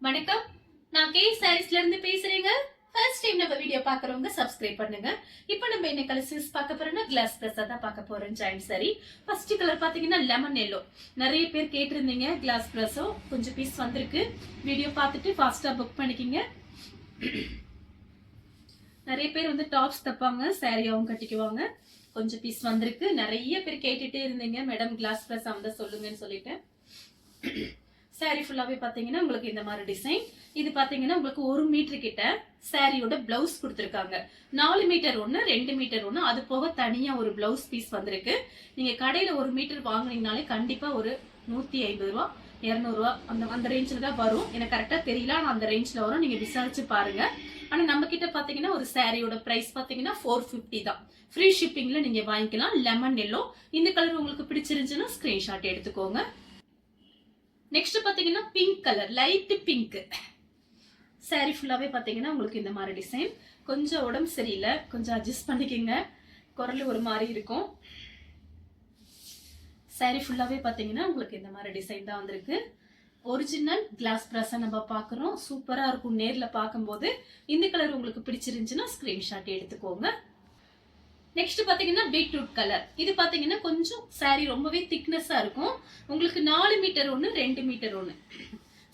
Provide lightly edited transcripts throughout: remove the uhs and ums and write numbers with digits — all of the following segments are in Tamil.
வணக்கம். நான் கே சாரீஸ்ல இருந்து பேசுறேங்க. ஃபர்ஸ்ட் டைம் நம்ம வீடியோ பாக்குறவங்க சப்ஸ்கிரைப் பண்ணுங்க. இப்போ நம்ம என்ன கலர்ஸ் பார்க்க போறோம்னா கிளாஸ் பிரஸா தான் பார்க்க போறோம். ஜாயின் சாரி ஃபர்ஸ்ட் கலர் பாத்தீங்கன்னா லெமன் எல்லோ. நிறைய பேர் கேட்டிருந்தீங்க கிளாஸ் பிரஸோ, கொஞ்சம் பீஸ் வந்திருக்கு. வீடியோ பார்த்துட்டு ஃபாஸ்டா புக் பண்ணிக்கிங்க. நிறைய பேர் வந்து டாப்ஸ் தப்பாங்க, சாரியாவும் கட்டிக்குவாங்க. கொஞ்சம் பீஸ் வந்திருக்கு. நிறைய பேர் கேட்டுட்டே இருந்தீங்க மேடம் கிளாஸ் பிரஸ் வந்தா சொல்லுங்கன்னு சொல்லிட்டு. சாரி ஃபுல்லாவே பாத்தீங்கன்னா உங்களுக்கு இந்த மாதிரி டிசைன். இது பாத்தீங்கன்னா உங்களுக்கு 1 மீட்டர் கிட்ட சாரியோட பிளவுஸ் கொடுத்திருக்காங்க. 4 மீட்டர் ஒண்ணு, 2 மீட்டர் ஒண்ணு, அது போக தனியா ஒரு பிளவுஸ் பீஸ் வந்திருக்கு. நீங்க கடையில 1 மீட்டர் வாங்குனீங்கனாலே கண்டிப்பா ஒரு 150 ரூபா 200 ரூபா அந்த ரேஞ்சில தான் வரும். எனக்கு கரெக்டா தெரியல, ஆனா அந்த ரேஞ்சில வரும். நீங்க விசாரிச்சு பாருங்க. ஆனா நம்ம கிட்ட பாத்தீங்கன்னா ஒரு சாரியோட பிரைஸ் பாத்தீங்கன்னா 450 தான். ஃப்ரீ ஷிப்பிங்ல நீங்க வாங்கிக்கலாம். Lemon yellow. இந்த கலர் உங்களுக்கு பிடிச்சிருந்துச்சுன்னா ஸ்கிரீன்ஷாட் எடுத்துக்கோங்க. நெக்ஸ்ட் பாத்தீங்கன்னா pink colour, light pink. Sorry ஃபுல்லாவே பாத்தீங்கன்னா உங்களுக்கு இந்த மாதிரி டிசைன். கொஞ்சம் உடம்பு சரியில்லை, கொஞ்சம் அட்ஜஸ்ட் பண்ணிக்கோங்க. குரல் ஒரு மாதிரி இருக்கும். சாரி ஃபுல்லாவே பாத்தீங்கன்னா உங்களுக்கு இந்த மாதிரி டிசைன் தான் வந்திருக்கு. ஒரிஜினல் கிளாஸ் பிரஸ் நம்ம பாக்குறோம். சூப்பரா இருக்கும் நேர்ல பார்க்கும்போது. இந்த கலர் உங்களுக்கு பிடிச்சிருந்துச்சுன்னா ஸ்கிரீன்ஷாட் எடுத்துக்கோங்க. நெக்ஸ்ட் பாத்தீங்கன்னா பீட்ரூட் கலர். இது பாத்தீங்கன்னா கொஞ்சம் சாரி ரொம்பவே திக்னஸா இருக்கும். உங்களுக்கு 4 மீட்டர் ஒண்ணு, 2 மீட்டர் ஒண்ணு.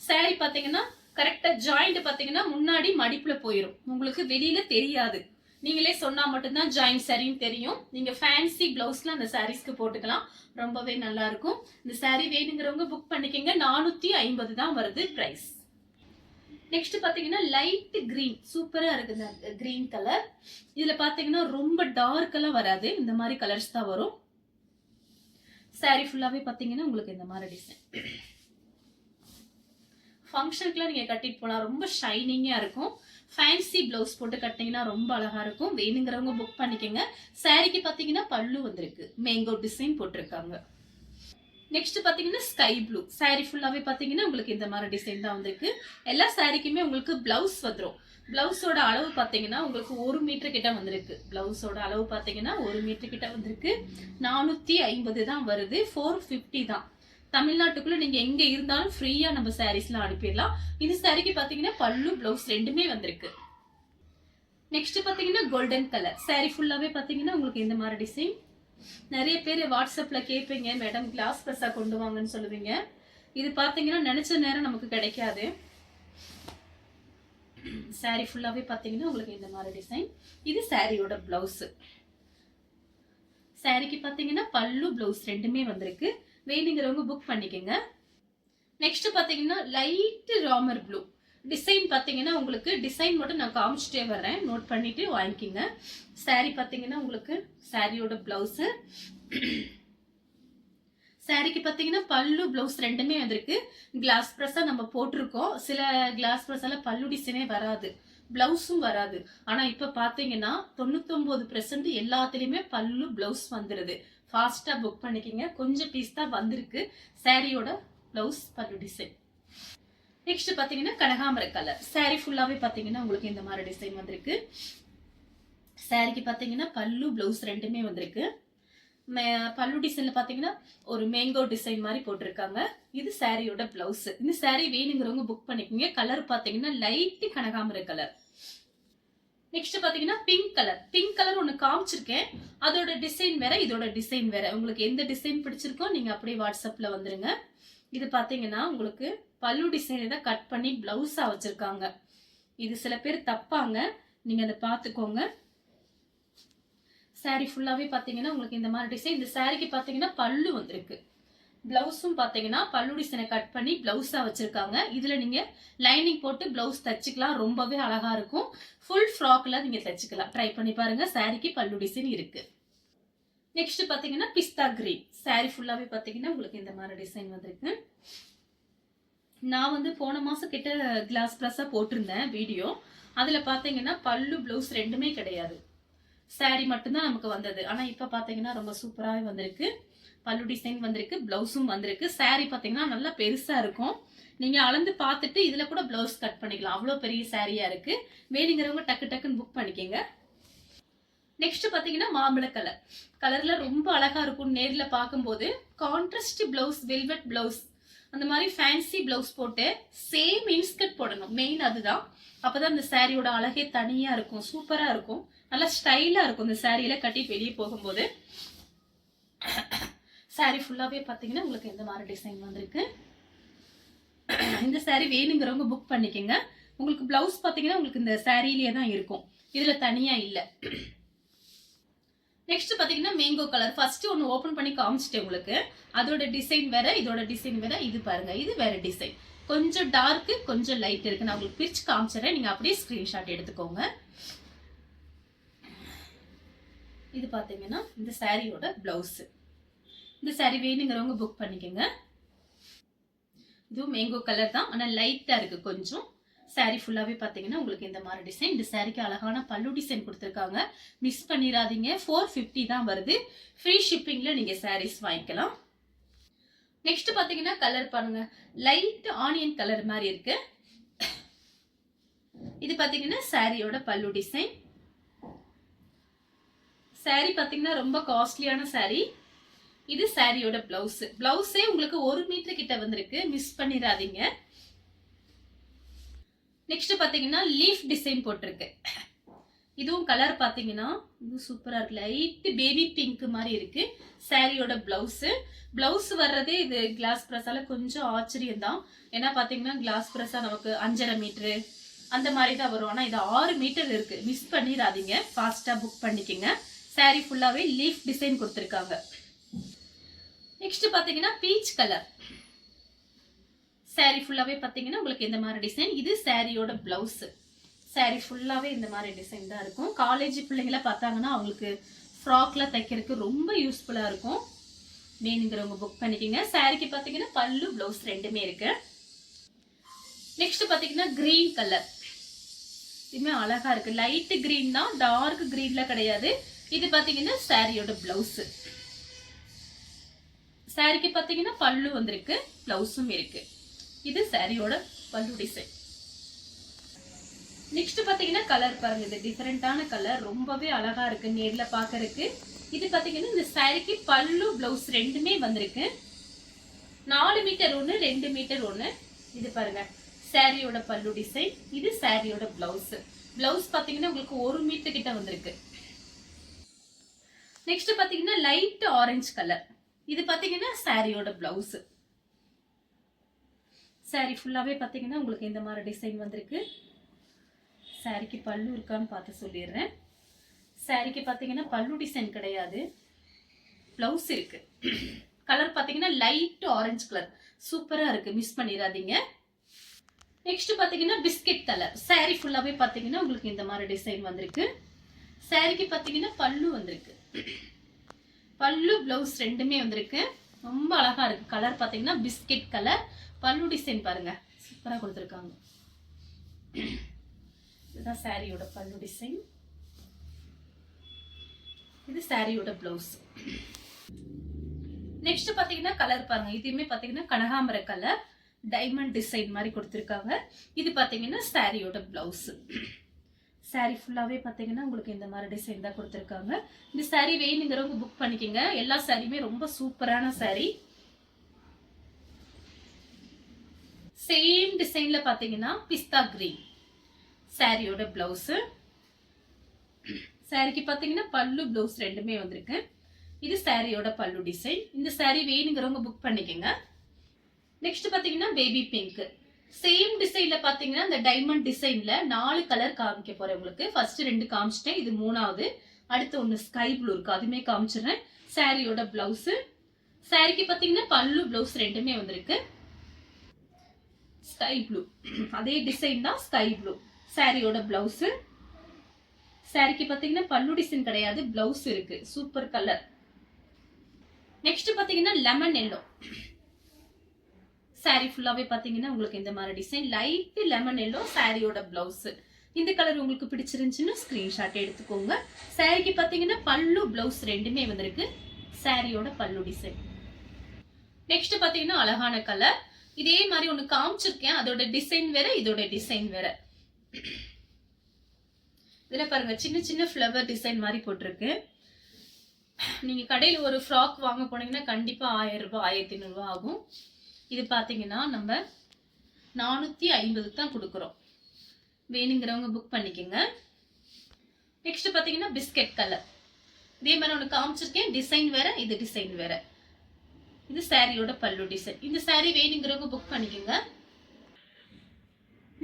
சாரி பாத்தீங்கன்னா கரெக்டா ஜாயிண்ட் பாத்தீங்கன்னா முன்னாடி மடிப்புல போயிடும். உங்களுக்கு வெளியில தெரியாது. நீங்களே சொன்னா மட்டும்தான் ஜாயிண்ட் சாரின்னு தெரியும். நீங்க ஃபேன்சி பிளவுஸ்ல அந்த சாரீஸ்க்கு போட்டுக்கலாம். ரொம்பவே நல்லா இருக்கும். இந்த சாரி வேணுங்கிறவங்க புக் பண்ணிக்கங்க. 450 தான் வருது பிரைஸ். நெக்ஸ்ட் பாத்தீங்கன்னா லைட் கிரீன். சூப்பரா இருக்கு இந்த கிரீன் கலர். இதுல பாத்தீங்கன்னா ரொம்ப டார்க் எல்லாம் வராது. இந்த மாதிரி கலர்ஸ் தான் வரும். சாரி ஃபுல்லாவே பாத்தீங்கன்னா உங்களுக்கு இந்த மாதிரி டிசைன். ஃபங்க்ஷனுக்குலாம் நீங்க கட்டிட்டு போனா ரொம்ப ஷைனிங்கா இருக்கும். ஃபேன்சி பிளவுஸ் போட்டு கட்டிங்கன்னா ரொம்ப அழகா இருக்கும். வேணுங்கிறவங்க புக் பண்ணிக்கோங்க. சாரிக்கு பாத்தீங்கன்னா பல்லு வந்திருக்கு. மேங்கோ டிசைன் போட்டிருக்காங்க. நெக்ஸ்ட் பாத்தீங்கன்னா ஸ்கை ப்ளூ. சாரி ஃபுல்லாவே பாத்தீங்கன்னா உங்களுக்கு இந்த மாதிரி டிசைன் தான் வந்திருக்கு. எல்லா சாரிக்குமே உங்களுக்கு பிளவுஸ் வந்துடும். பிளவுஸோட அளவு பாத்தீங்கன்னா உங்களுக்கு 1 மீட்டர் கிட்ட வந்திருக்கு. பிளவுஸோட அளவு பாத்தீங்கன்னா 1 மீட்டர் கிட்ட வந்திருக்கு. 450 தான் வருது. 450 தான். தமிழ்நாட்டுக்குள்ள நீங்க எங்க இருந்தாலும் ஃப்ரீயா நம்ம சாரீஸ்லாம் அனுப்பிடலாம். இந்த சாரிக்கு பாத்தீங்கன்னா பல்லு பிளவுஸ் ரெண்டுமே வந்திருக்கு. நெக்ஸ்ட் பாத்தீங்கன்னா கோல்டன் கலர். சாரி ஃபுல்லாவே பாத்தீங்கன்னா உங்களுக்கு இந்த மாதிரி டிசைன். நிறைய பேர் வாட்ஸ்அப்ல கேட்பீங்க மேடம் கிளாஸ் பிரஸா கொண்டு வாங்கன்னு சொல்லுவீங்க. இது பாத்தீங்கன்னா நினைச்ச நேரம் நமக்கு கிடைக்காது. சாரி ஃபுல்லாவே பாத்தீங்கன்னா உங்களுக்கு இந்த மாதிரி டிசைன். இது சாரியோட பிளவுஸ். சாரிக்கு பாத்தீங்கன்னா பல்லு பிளவுஸ் ரெண்டுமே வந்திருக்கு. வேணுங்கிறவங்க புக் பண்ணிக்கோங்க. நெக்ஸ்ட் பாத்தீங்கன்னா லைட் ராமர் ப்ளூ. டிசைன் பாத்தீங்கன்னா உங்களுக்கு டிசைன் மட்டும் நான் காமிச்சிட்டே வர்றேன். நோட் பண்ணிட்டு வாங்கிக்கோங்க. சாரி பாத்தீங்கன்னா உங்களுக்கு சாரியோட பிளவுஸ். சாரிக்கு பாத்தீங்கன்னா பல்லு பிளவுஸ் ரெண்டுமே வந்திருக்கு. கிளாஸ் பிரஸா நம்ம போட்டிருக்கோம். சில கிளாஸ் பிரஸால பல்லு டிசைனே வராது, பிளவுஸும் வராது. ஆனா இப்ப பாத்தீங்கன்னா 99% எல்லாத்துலயுமே பல்லு பிளவுஸ் வந்துருது. ஃபாஸ்டா புக் பண்ணிக்கோங்க. கொஞ்சம் பீஸ் தான் வந்திருக்கு. சாரியோட பிளவுஸ் பல்லு டிசைன். நெக்ஸ்ட் பாத்தீங்கன்னா கனகாமர கலர். சாரி ஃபுல்லாவே பாத்தீங்கன்னா உங்களுக்கு இந்த மாதிரி டிசைன் வந்திருக்கு. சாரிக்கு பாத்தீங்கன்னா பல்லு பிளவுஸ் ரெண்டுமே வந்திருக்கு. பல்லு டிசைன்ல பாத்தீங்கன்னா ஒரு மேங்கோ டிசைன் மாதிரி போட்டிருக்காங்க. இது சாரியோட பிளவுஸ். இந்த சாரி வேணுங்கிறவங்க புக் பண்ணிக்கோங்க. கலர் பாத்தீங்கன்னா லைட் கனகாமர கலர். நெக்ஸ்ட் பாத்தீங்கன்னா பிங்க் கலர். பிங்க் கலர் ஒன்னு காமிச்சிருக்கேன். அதோட டிசைன் வேற, இதோட டிசைன் வேற. உங்களுக்கு எந்த டிசைன் பிடிச்சிருக்கோ நீங்க அப்படியே வாட்ஸ்அப்ல வந்துருங்க. இது பாத்தீங்கன்னா உங்களுக்கு பல்லு டிசைன் தான் கட் பண்ணி பிளவுஸா வச்சிருக்காங்க. இது சில பேர் தப்பாங்க, நீங்க அதை பாத்துக்கோங்க. சாரி ஃபுல்லாவே பாத்தீங்கன்னா உங்களுக்கு இந்த மாதிரி டிசைன். இந்த சாரிக்கு பாத்தீங்கன்னா பல்லு வந்திருக்கு. பிளவுஸும் பாத்தீங்கன்னா பல்லு டிசைனை கட் பண்ணி பிளவுஸா வச்சிருக்காங்க. இதுல நீங்க லைனிங் போட்டு பிளவுஸ் தச்சுக்கலாம். ரொம்பவே அழகா இருக்கும். ஃபுல் ஃப்ராக்ல நீங்க தச்சுக்கலாம். ட்ரை பண்ணி பாருங்க. சாரிக்கு பல்லு டிசைன் இருக்கு. நெக்ஸ்ட் பாத்தீங்கன்னா பிஸ்தா கிரீன். சாரி ஃபுல்லாவே பாத்தீங்கன்னா உங்களுக்கு இந்த மாதிரி டிசைன் வந்திருக்கு. நான் வந்து போன மாசம் கிட்ட கிளாஸ் பிரஸா போட்டிருந்தேன் வீடியோ. அதுல பாத்தீங்கன்னா பல்லு பிளவுஸ் ரெண்டுமே கிடையாது. சாரி மட்டும்தான் நமக்கு வந்தது. ஆனா இப்ப பாத்தீங்கன்னா ரொம்ப சூப்பராவே வந்திருக்கு. பல்லு டிசைன் வந்திருக்கு, பிளவுஸும் வந்திருக்கு. சாரி பாத்தீங்கன்னா நல்லா பெருசா இருக்கும். நீங்க அளந்து பார்த்துட்டு இதுல கூட பிளவுஸ் கட் பண்ணிக்கலாம். அவ்வளவு பெரிய சாரியா இருக்கு. வேணுங்கிறவங்க டக்கு டக்குன்னு புக் பண்ணிக்கங்க. நெக்ஸ்ட் பாத்தீங்கன்னா மாம்பழ கலர். கலர்ல ரொம்ப அழகா இருக்கும் நேர்ல பார்க்கும்போது. Contrast blouse, velvet blouse. அந்த மாதிரி ஃபேன்சி பிளவுஸ் போட்டு சேம் இன்ஸ்கர்ட் போடணும். மெயின் அதுதான். அப்பதான் இந்த சாரியோட அழகே தனியா இருக்கும், சூப்பரா இருக்கும், நல்லா ஸ்டைலா இருக்கும். இந்த சாரியில கட்டிட்டு வெளியே போகும்போது சாரி ஃபுல்லாவே பாத்தீங்கன்னா உங்களுக்கு இந்த மாதிரி டிசைன் வந்திருக்கு. இந்த சாரி வேணுங்கிறவங்க புக் பண்ணிக்கோங்க. உங்களுக்கு பிளவுஸ் பாத்தீங்கன்னா உங்களுக்கு இந்த சாரியிலேயே தான் இருக்கும், இதுல தனியா இல்ல. நெக்ஸ்ட் பாத்தீங்கன்னா மேங்கோ கலர். ஃபர்ஸ்ட் ஒன்னு ஓபன் பண்ணி காமிச்சிட்டேன் உங்களுக்கு. அதோட டிசைன் வேற, இதோட டிசைன் வேற. இது பாருங்க, இது வேற டிசைன். கொஞ்சம் டார்க், கொஞ்சம் லைட் இருக்கு. நான் உங்களுக்கு பிரிச்சு காமிச்சிடறேன், நீங்க அப்படியே ஸ்கிரீன்ஷாட் எடுத்துக்கோங்க. இது பாத்தீங்கன்னா இந்த சாரியோட பிளவுஸ். இந்த சாரி வேணுங்கிறவங்க புக் பண்ணிக்கோங்க. இதுவும் மேங்கோ கலர் தான், ஆனா லைட்டா இருக்கு கொஞ்சம். சாரி ஃபுல்லாவே பாத்தீங்கன்னா உங்களுக்கு இந்த மாதிரி டிசைன். இந்த சாரிக்கு அழகான பல்லு டிசைன் கொடுத்துருக்காங்க, மிஸ் பண்ணிடாதீங்க. 450 தான் வருது. ஃப்ரீ ஷிப்பிங்ல நீங்க சாரீஸ் வாங்கிக்கலாம். நெக்ஸ்ட் பாத்தீங்கன்னா கலர் பாருங்க, லைட் ஆனியன் கலர் மாதிரி இருக்கு. இது பாத்தீங்கன்னா சாரியோட பல்லு டிசைன். சாரி பாத்தீங்கன்னா ரொம்ப காஸ்ட்லியான சாரி. இது சாரியோட பிளவுஸ். பிளவுஸே உங்களுக்கு 1 மீட்டர் கிட்ட வந்திருக்கு, மிஸ் பண்ணிடாதீங்க. நெக்ஸ்ட் பாத்தீங்கன்னா லீஃப் டிசைன் போட்டிருக்கு. இதுவும் கலர் பாத்தீங்கன்னா இது சூப்பரா இருக்கு, லைட் பேபி பிங்க் மாதிரி இருக்கு. சாரியோட பிளவுஸ். பிளவுஸ் வர்றதே இது கிளாஸ் பிரஸால கொஞ்சம் ஆச்சரியம் தான். ஏன்னா பாத்தீங்கன்னா கிளாஸ் பிரஸா நமக்கு 5.5 மீட்டர் அந்த மாதிரி தான் வரும், ஆனா இது 6 மீட்டர் இருக்கு, மிஸ் பண்ணிடாதீங்க. ஃபாஸ்டா புக் பண்ணிக்கங்க. சாரி ஃபுல்லாவே லீஃப் டிசைன் கொடுத்திருக்காங்க. நெக்ஸ்ட் பாத்தீங்கன்னா பீச் கலர். சாரி ஃபுல்லாவே பாத்தீங்கன்னா உங்களுக்கு இந்த மாதிரி டிசைன். இது சாரியோட பிளவுஸ். சாரி ஃபுல்லாவே இந்த மாதிரி டிசைன் தான் இருக்கும். காலேஜ் பிள்ளைங்கள பார்த்தாங்கன்னா அவங்களுக்கு ஃப்ராக்ல தைக்கிறதுக்கு ரொம்ப யூஸ்ஃபுல்லா இருக்கும். வேணுங்கிறவங்க புக் பண்ணிக்கோங்க. சாரிக்கு பாத்தீங்கன்னா பல்லு பிளவுஸ் ரெண்டுமே இருக்கு. நெக்ஸ்ட் பாத்தீங்கன்னா கிரீன் கலர். இதுமே அழகா இருக்கு, லைட் கிரீன் தான், டார்க் கிரீன்ல கிடையாது. இது பாத்தீங்கன்னா சாரியோட பிளவுஸ். சாரிக்கு பாத்தீங்கன்னா பல்லு வந்திருக்கு, பிளவுஸும் இருக்கு. இது சாரியோட பல்லு டிசைன். நெக்ஸ்ட் பாத்தீங்கன்னா கலர் பாருங்க, இது டிஃபரெண்டான கலர், ரொம்பவே அழகா இருக்கு நேர்ல பாக்குறதுக்கு. இது பாத்தீங்கன்னா இந்த சாரிக்கு பல்லு பிளவுஸ் ரெண்டுமே வந்திருக்கு. 4 மீட்டர் ஒண்ணு, 2 மீட்டர் ஒண்ணு. இது பாருங்க சாரியோட பல்லு டிசைன். இது சாரியோட பிளவுஸ். பிளவுஸ் பாத்தீங்கன்னா உங்களுக்கு 1 மீட்டர் கிட்ட வந்திருக்கு. நெக்ஸ்ட் பாத்தீங்கன்னா லைட் ஆரஞ்சு கலர். இது பாத்தீங்கன்னா சாரியோட பிளவுஸ். சாரி ஃபுல்லாவே பாத்தீங்கன்னா உங்களுக்கு இந்த மாதிரி டிசைன் வந்திருக்கு. சாரிக்கு பல்லு இருக்கான்னு பார்த்து சொல்லிடுறேன். சாரிக்கு பாத்தீங்கன்னா பல்லு டிசைன் கிடையாது, பிளவுஸ் இருக்கு. கலர் பாத்தீங்கன்னா லைட் ஆரஞ்சு கலர், சூப்பரா இருக்கு, மிஸ் பண்ணிடாதீங்க. நெக்ஸ்ட் பாத்தீங்கன்னா பிஸ்கட் கலர். சாரி ஃபுல்லாவே பாத்தீங்கன்னா உங்களுக்கு இந்த மாதிரி டிசைன் வந்திருக்கு. சாரிக்கு பாத்தீங்கன்னா பல்லு வந்திருக்கு, பல்லு பிளவுஸ் ரெண்டுமே வந்திருக்கு. ரொம்ப அழகா இருக்கு. கலர் பாத்தீங்கன்னா பிஸ்கட் கலர். பல்லு டிசைன் பாருங்க, சூப்பரா கொடுத்துருக்காங்க. இதுதான் சாரியோட பல்லு டிசைன். இது சாரியோட பிளவுஸ். நெக்ஸ்ட் பாத்தீங்கன்னா கலர் பாருங்க, இதுவுமே பாத்தீங்கன்னா கனகாம்பர கலர், டைமண்ட் டிசைன் மாதிரி கொடுத்துருக்காங்க. இது பாத்தீங்கன்னா சாரியோட பிளவுஸ். சாரி ஃபுல்லாவே பாத்தீங்கன்னா உங்களுக்கு இந்த மாதிரி டிசைன் தான் கொடுத்துருக்காங்க. இந்த சாரி வேணுங்கிறவங்க புக் பண்ணிக்கோங்க. எல்லா சாரியுமே ரொம்ப சூப்பரான சாரி. சேம் டிசைன்ல பாத்தீங்கன்னா பிஸ்தா கிரீன் சாரியோட பிளவுஸ். சாரிக்கு பாத்தீங்கன்னா பல்லு பிளவுஸ் ரெண்டுமே வந்திருக்கு. இது சாரியோட பல்லு டிசைன். இந்த சாரி வேணுங்கிறவங்க புக் பண்ணிக்கோங்க. நெக்ஸ்ட் பாத்தீங்கன்னா பேபி பிங்க். சேம் டிசைன்ல பாத்தீங்கன்னா இந்த டைமண்ட் டிசைன்ல 4 கலர் காமிக்க போறேன் உங்களுக்கு. ஃபர்ஸ்ட் 2 காமிச்சிட்டேன், இது 3வது. அடுத்து ஒன்னு ஸ்கை ப்ளூ இருக்கு, அதுமே காமிச்சிடுறேன். சாரியோட பிளவுஸ். சாரிக்கு பாத்தீங்கன்னா பல்லு பிளவுஸ் ரெண்டுமே வந்திருக்கு. ஸ்கை ப்ளூ, அதே டிசைன் தான், ஸ்கை ப்ளூ. சாரியோட பிளவுஸ். சாரிக்கு பாத்தீங்கன்னா பல்லு டிசைன் கிடையாது, பிளவுஸ் இருக்கு, சூப்பர் கலர். நெக்ஸ்ட் பாத்தீங்கன்னா லெமன் எல்லோ. சாரி ஃபுல்லாவே பாத்தீங்கன்னா உங்களுக்கு இந்த மாதிரி டிசைன், லைட் லெமன் எல்லோ. சாரியோட பிளவுஸ். இந்த கலர் உங்களுக்கு பிடிச்சிருந்துச்சுன்னா ஸ்கிரீன்ஷாட் எடுத்துக்கோங்க. சாரிக்கு பாத்தீங்கன்னா பல்லு பிளவுஸ் ரெண்டுமே வந்திருக்கு. சாரியோட பல்லு டிசைன். நெக்ஸ்ட் பாத்தீங்கன்னா அழகான கலர். இதே மாதிரி ஒண்ணு காமிச்சிருக்கேன், அதோட டிசைன் வேற, இதோட டிசைன் வேற. இதுல பாருங்க சின்ன சின்ன ஃப்ளவர் டிசைன் மாதிரி போட்டிருக்கு. நீங்க கடையில் ஒரு ஃப்ராக் வாங்க போனீங்கன்னா கண்டிப்பா 1000 ரூபாய் 1500 ரூபாய் ஆகும். இது பாத்தீங்கன்னா நம்ம 450 தான் கொடுக்குறோம். வேணுங்கிறவங்க புக் பண்ணிக்கோங்க. நெக்ஸ்ட் பாத்தீங்கன்னா பிஸ்கட் கலர். இதே மாதிரி ஒன்று காமிச்சிருக்கேன். டிசைன் வேற, இது டிசைன் வேற. இது சாரியோட பல்லு டிசைன். இந்த சாரி வேணுங்கிறவங்க புக் பண்ணிக்கோங்க.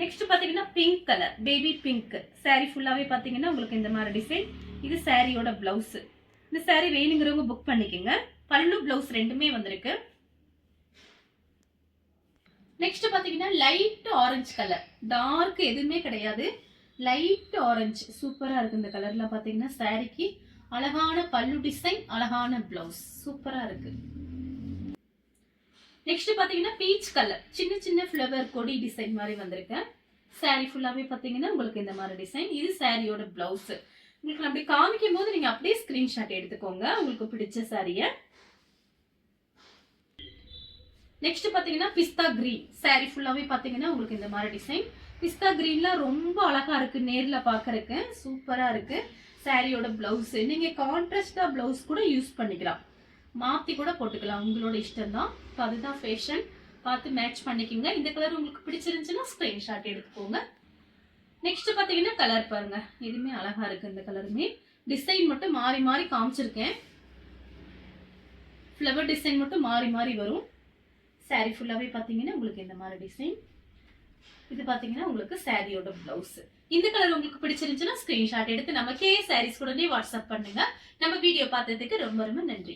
நெக்ஸ்ட் பாத்தீங்கன்னா pink colour, baby pink. Sorry ஃபுல்லாவே பாத்தீங்கன்னா உங்களுக்கு இந்த மாதிரி டிசைன். இது சாரியோட பிளவுஸ். இந்த சாரி வேணுங்கிறவங்க புக் பண்ணிக்கோங்க. பல்லு பிளவுஸ் ரெண்டுமே வந்திருக்கு. நெக்ஸ்ட் பாத்தீங்கன்னா லைட் ஆரஞ்சு கலர், டார்க் எதுவுமே கிடையாது, லைட் ஆரஞ்சு. சூப்பரா இருக்கு இந்த கலர்ல. பாத்தீங்கன்னா சாரிக்கு அழகான பல்லு டிசைன், அழகான பிளவுஸ், சூப்பரா இருக்கு. நெக்ஸ்ட் பாத்தீங்கன்னா பீச் கலர், சின்ன சின்ன ஃப்ளவர் கொடி டிசைன் மாதிரி வந்திருக்கு. சாரி ஃபுல்லாவே பாத்தீங்கன்னா உங்களுக்கு இந்த மாதிரி டிசைன். இது சாரியோட பிளவுஸ். உங்களுக்கு அப்படி காமிக்கும் போது நீங்க அப்படியே ஸ்கிரீன்ஷாட் எடுத்துக்கோங்க உங்களுக்கு பிடிச்ச சாரிய. நெக்ஸ்ட் பாத்தீங்கன்னா பிஸ்தா கிரீன். சாரி ஃபுல்லாவே பாத்தீங்கன்னா உங்களுக்கு இந்த மாதிரி டிசைன். பிஸ்தா கிரீன்ல ரொம்ப அழகா இருக்கு, நேர்ல பாக்குறதுக்கு சூப்பரா இருக்கு. சாரியோட பிளவுஸ் நீங்க கான்ட்ராஸ்டா பிளவுஸ் கூட யூஸ் பண்ணிக்கலாம், மாத்தி கூட போட்டுக்கலாம், உங்களோட இஷ்டம் தான். அதுதான் ஃபேஷன். பார்த்து மேட்ச் பண்ணிக்கோங்க. இந்த கலர் உங்களுக்கு பிடிச்சிருந்துச்சுன்னா ஸ்கிரீன்ஷாட் எடுத்துக்கோங்க. நெக்ஸ்ட் பாத்தீங்கன்னா கலர் பாருங்க, இதுவுமே அழகா இருக்கு. இந்த கலருமே டிசைன் மட்டும் மாறி மாறி காமிச்சிருக்கேன். ஃப்ளவர் டிசைன் மட்டும் மாறி மாறி வரும். சாரி ஃபுல்லாவே பாத்தீங்கன்னா உங்களுக்கு இந்த மாதிரி டிசைன். இது பாத்தீங்கன்னா உங்களுக்கு சாரியோட பிளவுஸ். இந்த கலர் உங்களுக்கு பிடிச்சிருந்துச்சுன்னா ஸ்கிரீன்ஷாட் எடுத்து நம்ம கே சாரீஸ் உடனே வாட்ஸ்அப் பண்ணுங்க. நம்ம வீடியோ பார்த்ததுக்கு ரொம்ப ரொம்ப நன்றி.